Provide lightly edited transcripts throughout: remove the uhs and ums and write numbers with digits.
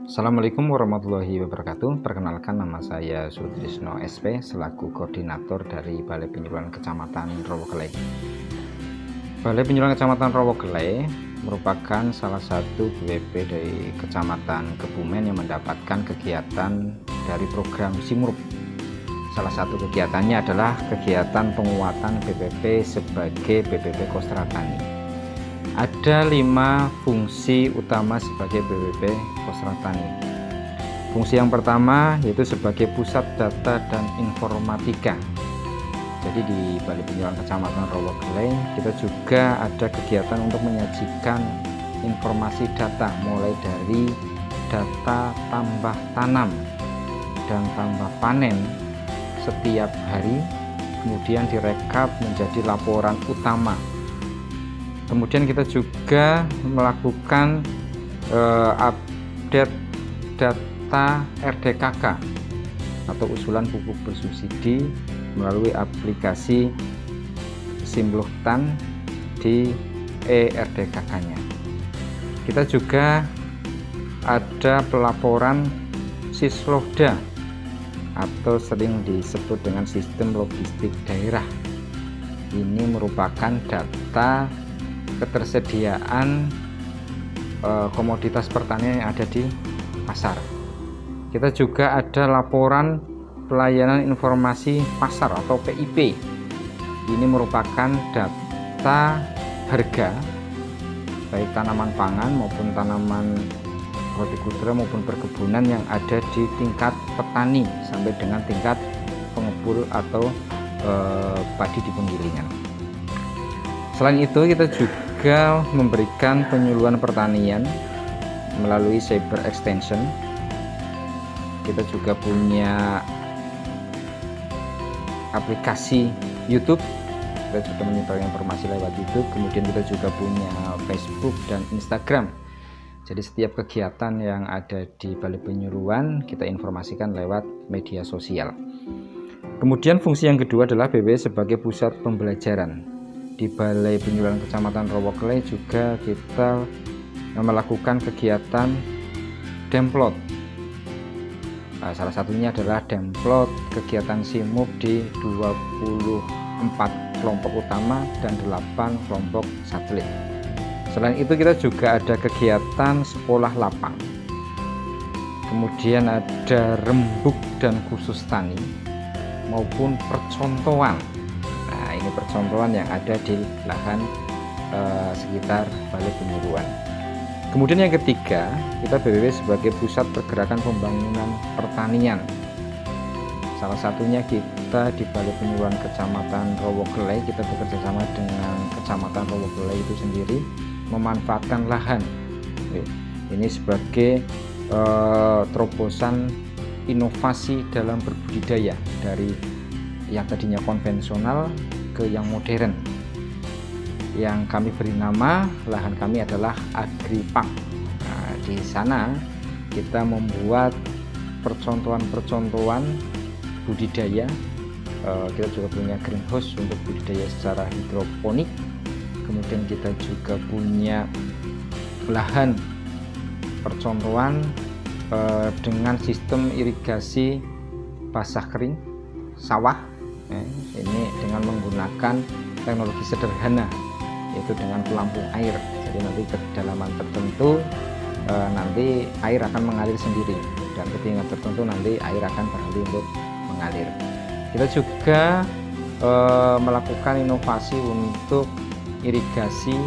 Assalamualaikum warahmatullahi wabarakatuh. Perkenalkan, nama saya Sutrisno SP selaku koordinator dari Balai Penyuluhan Kecamatan Rowogelai. Balai Penyuluhan Kecamatan Rowogelai merupakan salah satu BPP dari Kecamatan Kebumen yang mendapatkan kegiatan dari program Simrup. Salah satu kegiatannya adalah kegiatan penguatan BPP sebagai BPP Kostra Tani. Ada 5 fungsi utama sebagai BPP Kostra Tani. Fungsi yang pertama yaitu sebagai pusat data dan informatika. Jadi di Balai Penyuluhan Kecamatan Rowogelai kita juga ada kegiatan untuk menyajikan informasi data, mulai dari data tambah tanam dan tambah panen setiap hari, kemudian direkap menjadi laporan utama. Kemudian kita juga melakukan update data RDKK atau usulan pupuk bersubsidi melalui aplikasi Simluhtan di RDKK-nya. Kita juga ada pelaporan Sislohda atau sering disebut dengan sistem logistik daerah. Ini merupakan data ketersediaan komoditas pertanian yang ada di pasar. Kita juga ada laporan pelayanan informasi pasar atau PIP. Ini merupakan data harga baik tanaman pangan maupun tanaman hortikultura maupun perkebunan yang ada di tingkat petani sampai dengan tingkat pengepul atau padi di penggilingan. Selain itu kita juga memberikan penyuluhan pertanian melalui cyber extension. Kita juga punya aplikasi YouTube, kita juga menyebarkan informasi lewat YouTube. Kemudian kita juga punya Facebook dan Instagram. Jadi setiap kegiatan yang ada di Balai Penyuluhan kita informasikan lewat media sosial. Kemudian fungsi yang kedua adalah BPP sebagai pusat pembelajaran. Di Balai Penyuluhan Kecamatan Rowogelai juga kita melakukan kegiatan demplot. Salah satunya adalah demplot kegiatan SIMUP di 24 kelompok utama dan 8 kelompok satelit. Selain itu kita juga ada kegiatan sekolah lapang. Kemudian ada rembuk dan khusus tani maupun percontohan. Ini percontohan yang ada di lahan sekitar Balai Penyuluhan. Kemudian yang ketiga, kita BPP sebagai pusat pergerakan pembangunan pertanian. Salah satunya kita di Balai Penyuluhan Kecamatan Rowogelai, kita bekerja sama dengan Kecamatan Rowogelai itu sendiri memanfaatkan lahan. Ini sebagai terobosan inovasi dalam berbudidaya dari yang tadinya konvensional ke yang modern. Yang kami beri nama lahan kami adalah Agripark. Di sana kita membuat percontohan-percontohan budidaya. Kita juga punya greenhouse untuk budidaya secara hidroponik. Kemudian kita juga punya lahan percontohan dengan sistem irigasi basah kering sawah. Ini dengan menggunakan teknologi sederhana, yaitu dengan pelampung air. Jadi nanti kedalaman tertentu nanti air akan mengalir sendiri, dan ketinggian tertentu nanti air akan berhenti untuk mengalir. Kita juga melakukan inovasi untuk irigasi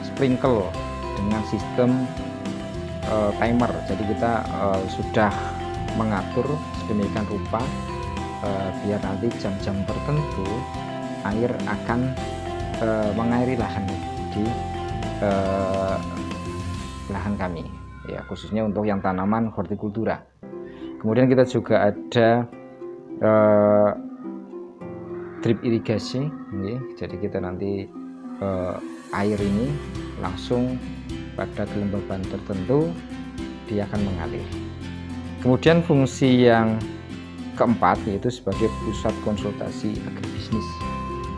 sprinkle dengan sistem timer. Jadi kita sudah mengatur sedemikian rupa biar nanti jam-jam tertentu air akan mengairi lahan di lahan kami, ya, khususnya untuk yang tanaman hortikultura. Kemudian kita juga ada drip irigasi, jadi kita nanti air ini langsung pada kelembaban tertentu dia akan mengalir. Kemudian fungsi yang keempat yaitu sebagai pusat konsultasi agribisnis.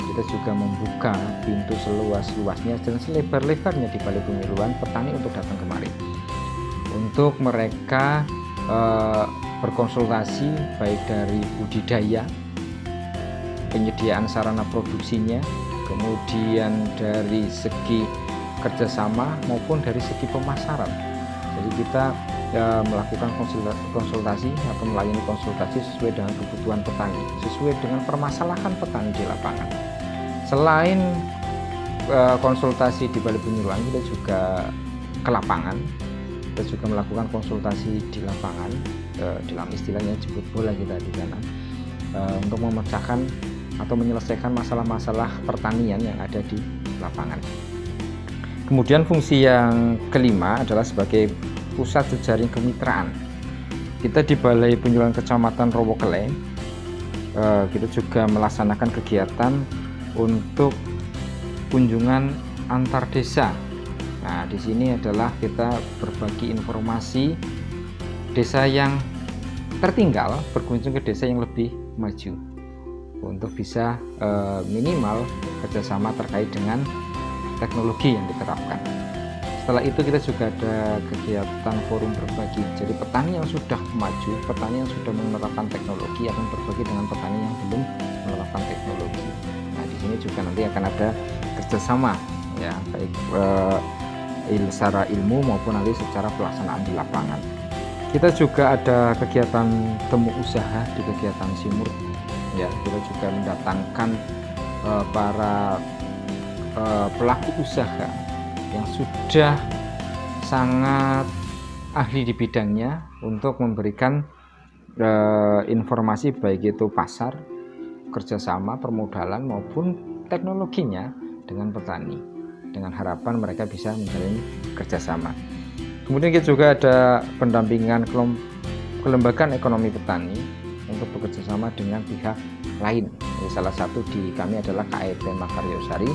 Kita juga membuka pintu seluas-luasnya dan selebar-lebarnya di Balai Penyuluhan petani untuk datang kemari. untuk mereka berkonsultasi baik dari budidaya, penyediaan sarana produksinya, kemudian dari segi kerjasama maupun dari segi pemasaran. Jadi kita melakukan konsultasi atau melayani konsultasi sesuai dengan kebutuhan petani, sesuai dengan permasalahan petani di lapangan. Selain konsultasi di Balai Penyuluhan, kita juga ke lapangan. Kita juga melakukan konsultasi di lapangan, dalam istilahnya jemput bola kita di sana, untuk memecahkan atau menyelesaikan masalah-masalah pertanian yang ada di lapangan. Kemudian fungsi yang kelima adalah sebagai pusat jejaring kemitraan. Kita di Balai Penyuluhan Kecamatan Rowokele, kita juga melaksanakan kegiatan untuk kunjungan antar desa. Nah, di sini adalah kita berbagi informasi desa yang tertinggal, berkunjung ke desa yang lebih maju untuk bisa minimal kerjasama terkait dengan teknologi yang diterapkan. Setelah itu kita juga ada kegiatan forum berbagi. Jadi petani yang sudah maju, petani yang sudah menerapkan teknologi akan berbagi dengan petani yang belum menerapkan teknologi. Nah, di sini juga nanti akan ada kerjasama, ya, baik secara ilmu maupun nanti secara pelaksanaan di lapangan. Kita juga ada kegiatan temu usaha di kegiatan Simur, ya. Kita juga mendatangkan para pelaku usaha yang sudah sangat ahli di bidangnya untuk memberikan informasi baik itu pasar, kerjasama, permodalan maupun teknologinya dengan petani, dengan harapan mereka bisa menjalin kerjasama. Kemudian kita juga ada pendampingan kelembagaan ekonomi petani untuk bekerjasama dengan pihak lain. Jadi salah satu di kami adalah KET Makaryosari.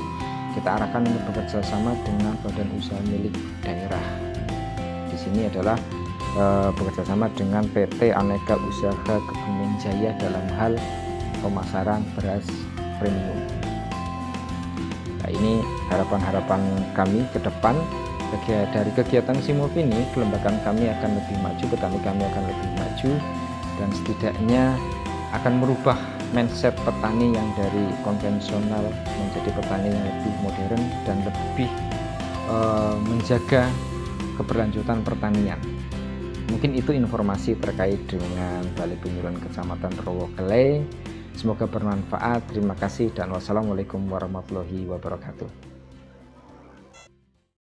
Kita arahkan untuk bekerja sama dengan badan usaha milik daerah. Di sini adalah bekerja sama dengan PT Aneka Usaha Kebumen Jaya dalam hal pemasaran beras premium. Nah, ini harapan-harapan kami ke depan. Dari kegiatan Simov ini, kelembagaan kami akan lebih maju, petani kami akan lebih maju, dan setidaknya akan merubah mindset petani yang dari konvensional menjadi petani yang lebih modern dan lebih menjaga keberlanjutan pertanian. Mungkin itu informasi terkait dengan Balai Penyuluhan Kecamatan Rowokele. Semoga bermanfaat. Terima kasih dan wassalamualaikum warahmatullahi wabarakatuh.